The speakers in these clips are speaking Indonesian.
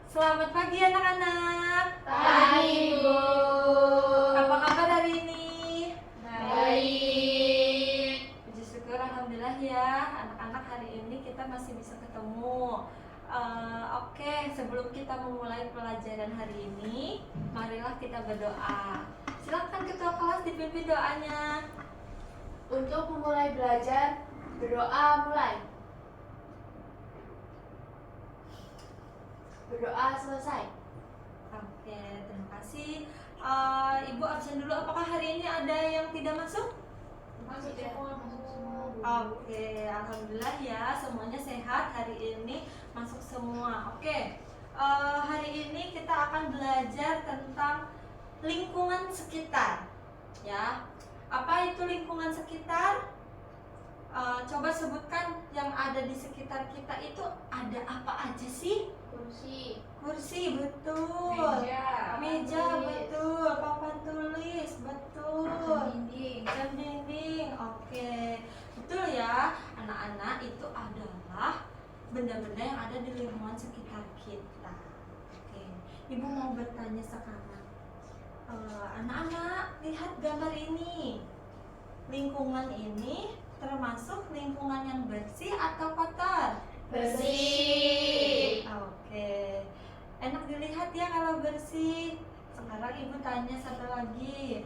Selamat pagi anak-anak. Pagi, Bu. Apa kabar hari ini? Baik. Puji syukur alhamdulillah ya. Anak-anak hari ini kita masih bisa ketemu. Oke, sebelum kita memulai pelajaran hari ini, marilah kita berdoa. Silakan ketua kelas dipimpin doanya. Untuk memulai belajar, berdoa mulai. Berdoa selesai. Oke, terima kasih. Ibu absen dulu. Apakah hari ini ada yang tidak masuk? Masuk semua, Bu. Oke, alhamdulillah ya, semuanya sehat hari ini, masuk semua. Oke, hari ini kita akan belajar tentang lingkungan sekitar, ya. Apa itu lingkungan sekitar? Coba sebutkan yang ada di sekitar kita itu ada apa aja sih? Kursi, betul. Meja, betul. Papan tulis, betul. Jam dinding, oke. Betul ya, anak-anak, itu adalah benda-benda yang ada di lingkungan sekitar kita. Oke, Ibu mau bertanya sekarang. Anak-anak, lihat gambar ini. Lingkungan ini termasuk lingkungan yang bersih atau kotor? Bersih. Oke, enak dilihat ya kalau bersih. Sekarang Ibu tanya satu lagi.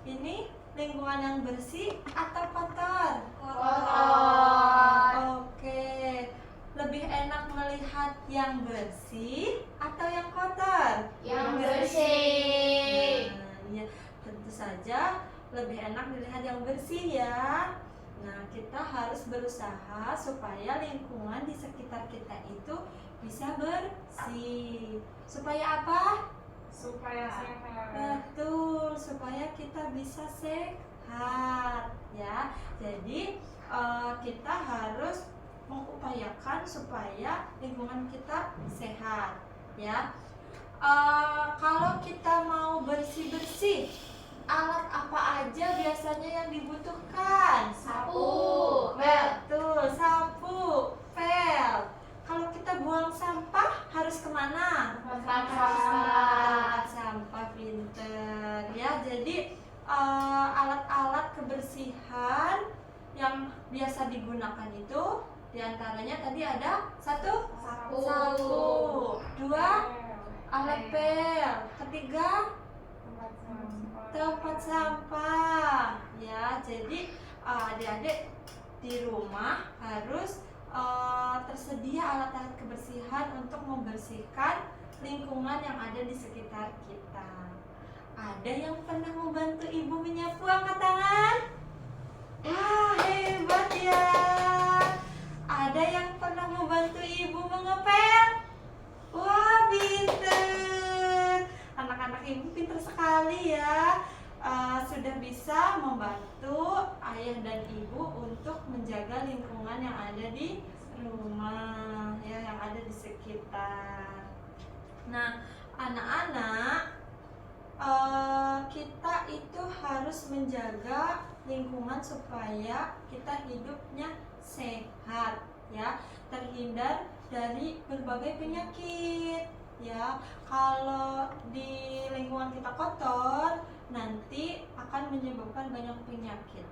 Ini lingkungan yang bersih atau kotor? Kotor. Oke, lebih enak melihat yang bersih atau yang kotor? Yang bersih. Ya, tentu saja lebih enak dilihat yang bersih ya. Nah, kita harus berusaha supaya lingkungan di sekitar kita itu bisa bersih. Supaya apa? Supaya sehat. Betul, supaya kita bisa sehat ya. Jadi kita harus mengupayakan supaya lingkungan kita sehat ya. Kalau kita mau bersih-bersih, alat apa aja biasanya yang dibutuhkan? Sapu. Betul, sapu, pel. Kalau kita buang sampah harus kemana? Tempat Tempat sampah, pinter ya. Jadi alat-alat kebersihan yang biasa digunakan itu diantaranya tadi ada satu, sapu, dua, alat pel, ketiga, tempat sampah ya. Jadi adik-adik di rumah harus tersedia alat-alat kebersihan untuk membersihkan lingkungan yang ada di sekitar kita. Ada yang pernah membantu ibu menyapu? Angkat tangan. Wah, hebat ya. Ada yang pernah membantu ibu mengepel? Wah, pinter. Anak-anak ibu pinter sekali ya. Sudah bisa membantu ayah dan ibu untuk menjaga lingkungan yang ada di rumah ya, yang ada di sekitar. Nah, anak-anak, kita itu harus menjaga lingkungan supaya kita hidupnya sehat ya, terhindar dari berbagai penyakit ya. Kalau di lingkungan kita kotor, nanti akan menyebabkan banyak penyakit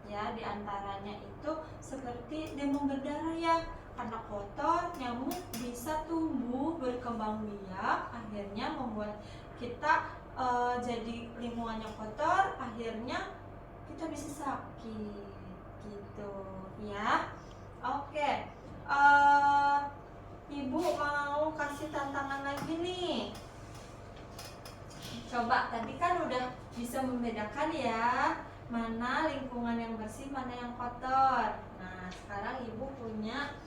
ya. Di antaranya itu seperti demam berdarah ya. Karena kotor, nyamuk bisa tumbuh berkembang biak, akhirnya membuat kita jadi lingkungannya kotor, akhirnya kita bisa sakit gitu ya. Oke, Ibu mau kasih tantangan lagi nih. Coba, tadi kan udah bisa membedakan ya, mana lingkungan yang bersih, mana yang kotor. Nah, sekarang Ibu punya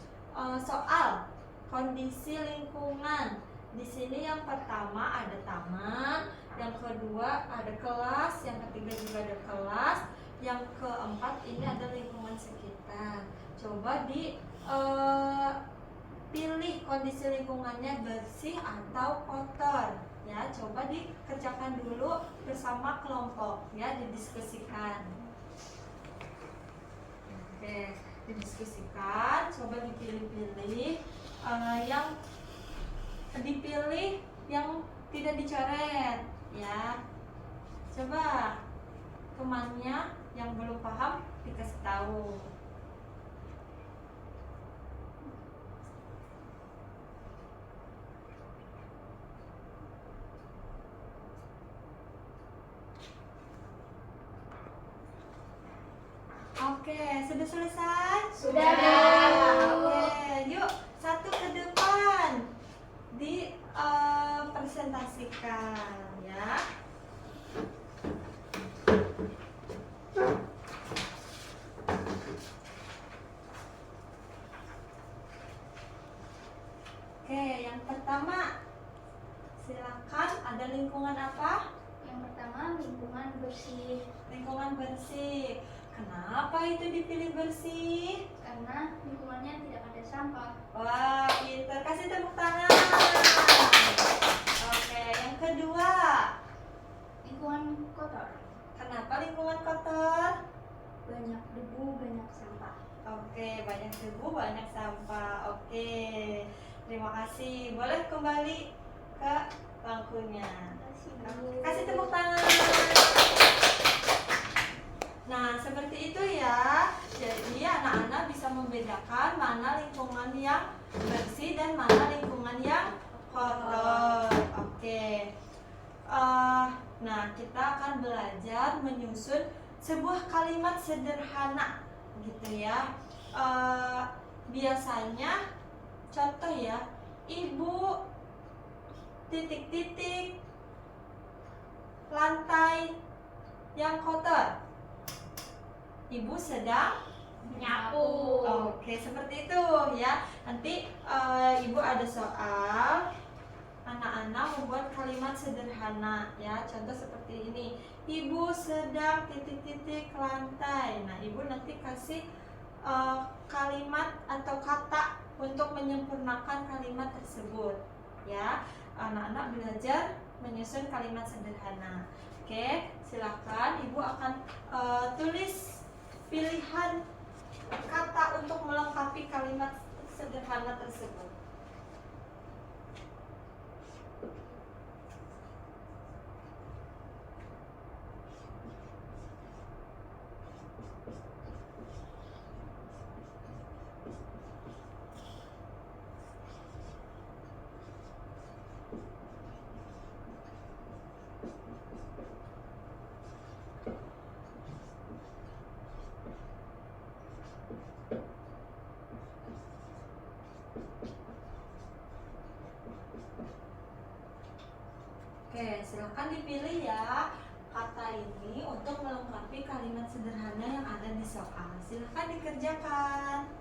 soal kondisi lingkungan. Di sini yang pertama ada taman, yang kedua ada kelas, yang ketiga juga ada kelas, yang keempat ini ada lingkungan sekitar. Coba pilih kondisi lingkungannya bersih atau kotor ya. Coba dikerjakan dulu bersama kelompok ya, didiskusikan. Oke, didiskusikan, coba dipilih-pilih yang dipilih yang tidak dicoret ya. Coba temannya yang belum paham dikasih tahu. Oke, sudah selesai? Sudah, Bu. Oke, yuk satu ke depan di presentasikan ya. Oke, yang pertama silakan, ada lingkungan apa? Yang pertama, lingkungan bersih. Lingkungan bersih. Kenapa itu dipilih bersih? Karena lingkungannya tidak ada sampah. Wah, pintar. Kasih tepuk tangan. Oke, yang kedua. Lingkungan kotor. Kenapa lingkungan kotor? Banyak debu, banyak sampah. Oke, banyak debu, banyak sampah. Oke, terima kasih. Boleh kembali ke bangkunya. Kasih tepuk tangan. Nah, seperti itu ya. Jadi anak-anak bisa membedakan mana lingkungan yang bersih dan mana lingkungan yang kotor. Oke. Nah, kita akan belajar menyusun sebuah kalimat sederhana, gitu ya. Biasanya, contoh ya, ibu titik-titik lantai yang kotor. Ibu sedang Menyapu. Oke, seperti itu ya. Nanti ibu ada soal, anak-anak membuat kalimat sederhana ya. Contoh seperti ini. Ibu sedang titik-titik lantai. Nah, ibu nanti kasih kalimat atau kata untuk menyempurnakan kalimat tersebut ya. Anak-anak belajar menyusun kalimat sederhana. Oke, silakan ibu akan tulis pilihan kata untuk melengkapi kalimat sederhana tersebut. Oke, silahkan dipilih ya kata ini untuk melengkapi kalimat sederhana yang ada di soal. Silahkan dikerjakan.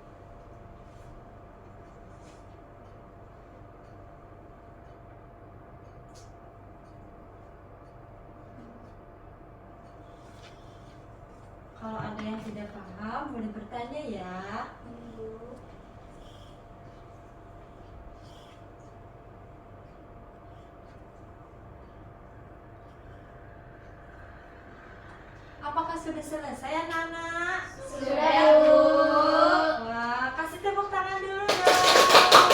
Kalau ada yang tidak paham, boleh bertanya ya. Apakah sudah selesai anak-anak? Sudah, Bu. Wah, kasih tepuk tangan dulu dong.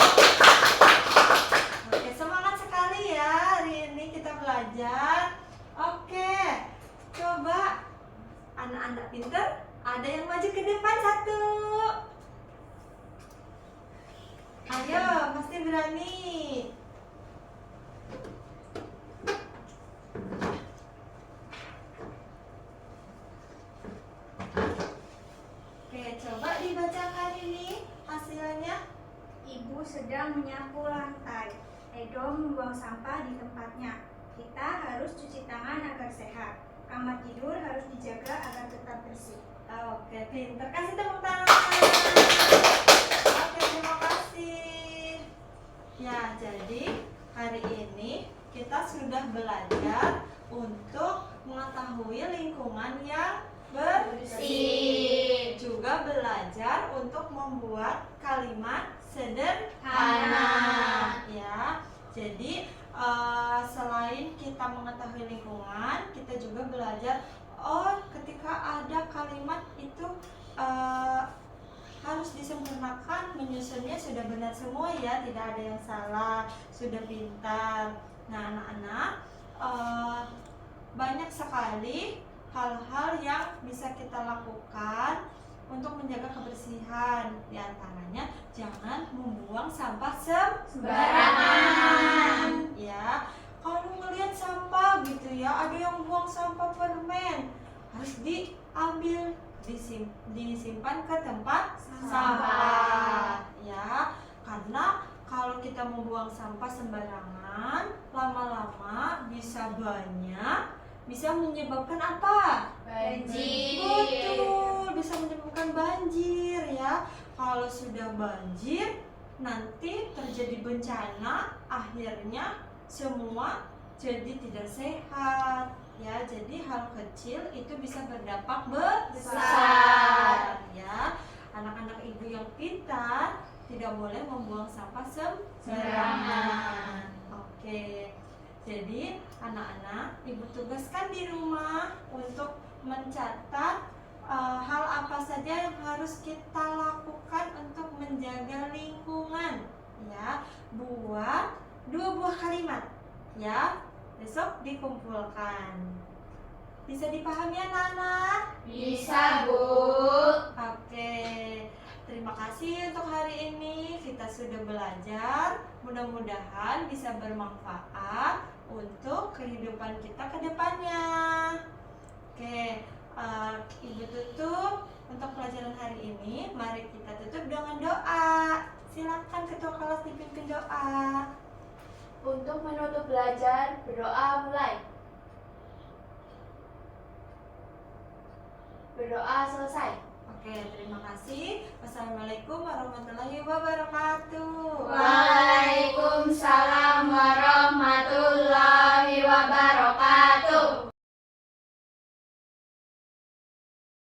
Oke, semangat sekali ya hari ini kita belajar. Oke, coba anak-anak pintar, ada yang maju ke depan satu. Ayo, pasti berani. Oke, coba dibacakan ini hasilnya. Ibu sedang menyapu lantai. Edo membuang sampah di tempatnya. Kita harus cuci tangan agar sehat. Kamar tidur harus dijaga agar tetap bersih. Oke, pintar. Kasih tepuk tangan. Oke, terima kasih. Ya, jadi hari ini kita sudah belajar untuk mengetahui lingkungan yang bersih. Juga belajar untuk membuat kalimat sederhana. Ya, jadi selain kita mengetahui lingkungan, kita juga belajar ketika ada kalimat itu harus disempurnakan, menyusunnya sudah benar semua ya, tidak ada yang salah, sudah pintar. Nah anak-anak, banyak sekali hal-hal yang bisa kita lakukan untuk menjaga kebersihan. Di antaranya jangan membuang sampah sembarangan. Ya, kalau ngelihat sampah gitu ya, ada yang buang sampah permen, harus diambil, disimpan ke tempat sampah. Ya, karena kalau kita membuang sampah sembarangan, lama-lama bisa menyebabkan apa? Banjir. Betul, bisa menyebabkan banjir ya. Kalau sudah banjir, nanti terjadi bencana, akhirnya semua jadi tidak sehat ya. Jadi hal kecil itu bisa berdampak besar ya. Anak-anak ibu yang pintar tidak boleh membuang sampah sembarangan. Oke. Jadi anak-anak, ibu tugaskan di rumah untuk mencatat hal apa saja yang harus kita lakukan untuk menjaga lingkungan. Ya, buat 2 buah kalimat. Ya, besok dikumpulkan. Bisa dipahami anak-anak? Bisa, Bu. Oke. Terima kasih untuk hari ini. Kita sudah belajar. Mudah-mudahan bisa bermanfaat untuk kehidupan kita ke depannya. Oke, Ibu tutup untuk pelajaran hari ini. Mari kita tutup dengan doa. Silakan ketua kelas dipimpin doa. Untuk menutup belajar, berdoa mulai. Berdoa selesai. Oke, terima kasih. Wassalamualaikum warahmatullahi wabarakatuh. Waalaikumsalam.